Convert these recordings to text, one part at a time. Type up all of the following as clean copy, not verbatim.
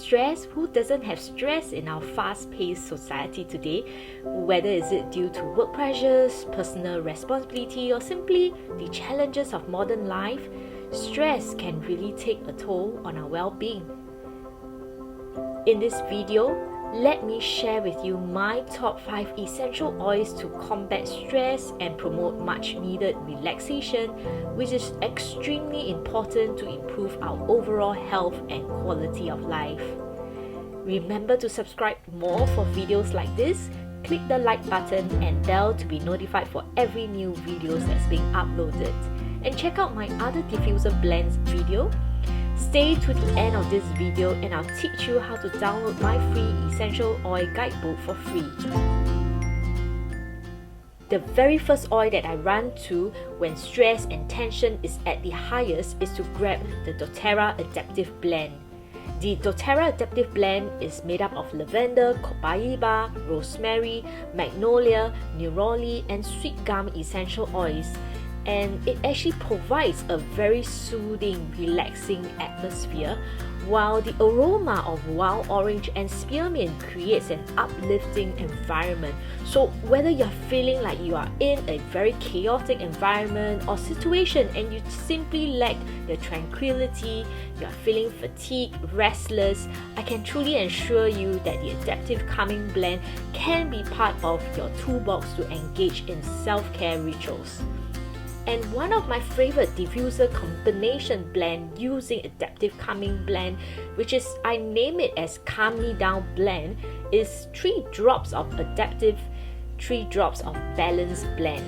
Stress? Who doesn't have stress in our fast-paced society today? Whether is it due to work pressures, personal responsibility, or simply the challenges of modern life, stress can really take a toll on our well-being. In this video, let me share with you my top 5 essential oils to combat stress and promote much needed relaxation, which is extremely important to improve our overall health and quality of life. Remember to subscribe more for videos like this, click the like button and bell to be notified for every new videos that's being uploaded. And check out my other diffuser blends video. Stay to the end of this video and I'll teach you how to download my free essential oil guidebook for free. The very first oil that I run to when stress and tension is at the highest is to grab the doterra Adaptive Blend. The doterra Adaptive Blend is made up of lavender, copaiba, rosemary, magnolia, neroli and sweet gum essential oils. And it actually provides a very soothing, relaxing atmosphere, while the aroma of wild orange and spearmint creates an uplifting environment. So whether you're feeling like you are in a very chaotic environment or situation and you simply lack the tranquility, you're feeling fatigued, restless, I can truly assure you that the Adaptive Calming Blend can be part of your toolbox to engage in self-care rituals. And one of my favorite diffuser combination blend using Adaptive Calming Blend, which is I name it as Calm Me Down Blend, is 3 drops of Adaptive, 3 drops of Balance Blend.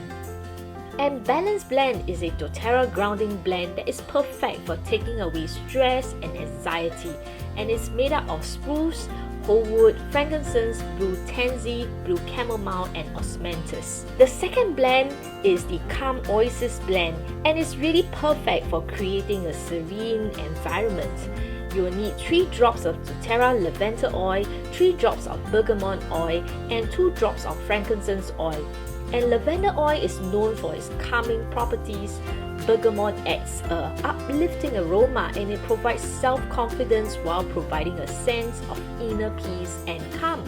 And Balance Blend is a doterra grounding blend that is perfect for taking away stress and anxiety, and it's made up of spruce, whole wood, frankincense, blue tansy, blue chamomile and osmanthus. The second blend is the Calm Oasis Blend, and it's really perfect for creating a serene environment. You will need 3 drops of doterra lavender oil, 3 drops of bergamot oil and 2 drops of frankincense oil. And lavender oil is known for its calming properties. Bergamot adds an uplifting aroma and it provides self-confidence while providing a sense of inner peace and calm.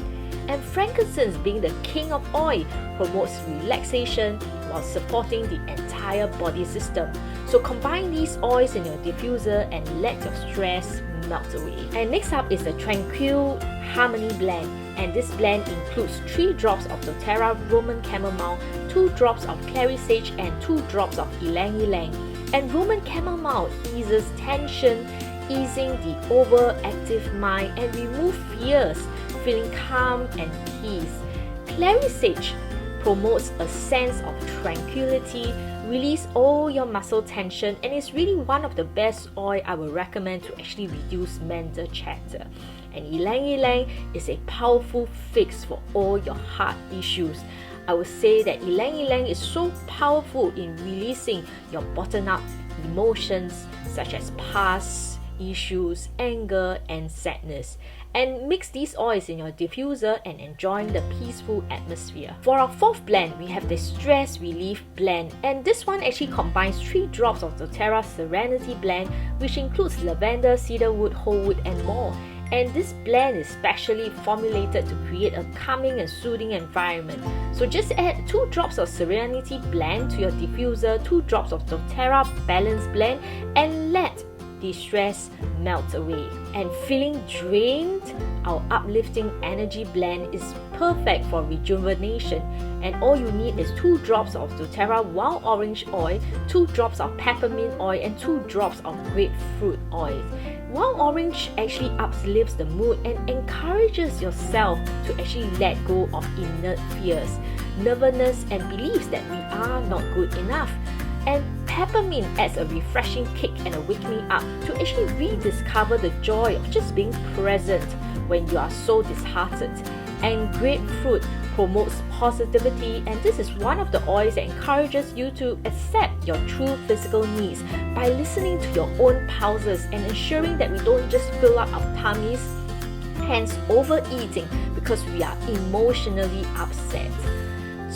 And frankincense, being the king of oil, promotes relaxation while supporting the entire body system. So combine these oils in your diffuser and let your stress melt away. And next up is the Tranquil Harmony Blend. And this blend includes 3 drops of doterra Roman chamomile, 2 drops of clary sage and 2 drops of ylang ylang. And Roman chamomile eases tension, easing the overactive mind and remove fears, feeling calm and peace. Clary sage promotes a sense of tranquility, release all your muscle tension, and it's really one of the best oil I would recommend to actually reduce mental chatter. And ylang ylang is a powerful fix for all your heart issues. I would say that ylang ylang is so powerful in releasing your bottled up emotions such as past issues, anger and sadness. And mix these oils in your diffuser and enjoying the peaceful atmosphere. For our fourth blend, we have the Stress Relief Blend, and this one actually combines 3 drops of doterra Serenity Blend, which includes lavender, cedarwood, whole wood and more. And this blend is specially formulated to create a calming and soothing environment. So just add 2 drops of Serenity Blend to your diffuser, 2 drops of doterra Balance Blend, and let the stress melt away. And feeling drained, our uplifting energy blend is perfect for rejuvenation. And all you need is 2 drops of doterra wild orange oil, 2 drops of peppermint oil and 2 drops of grapefruit oil. Wild orange actually uplifts the mood and encourages yourself to actually let go of inert fears, nervousness and beliefs that we are not good enough. And peppermint adds a refreshing kick and a wake me up to actually rediscover the joy of just being present when you are so disheartened. And grapefruit promotes positivity, and this is one of the oils that encourages you to accept your true physical needs by listening to your own pulses and ensuring that we don't just fill up our tummies, hence overeating because we are emotionally upset.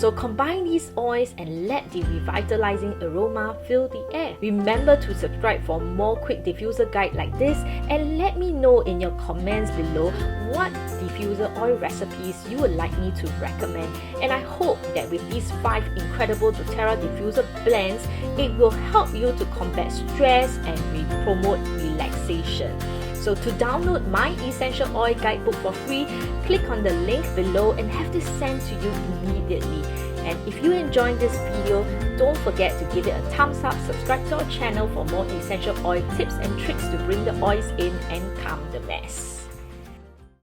So combine these oils and let the revitalizing aroma fill the air. Remember to subscribe for more quick diffuser guide like this, and let me know in your comments below what diffuser oil recipes you would like me to recommend. And I hope that with these 5 incredible doTERRA diffuser blends, it will help you to combat stress and promote relaxation. So to download my essential oil guidebook for free, click on the link below and have this sent to you immediately. And if you enjoyed this video, don't forget to give it a thumbs up, subscribe to our channel for more essential oil tips and tricks to bring the oils in and calm the mess.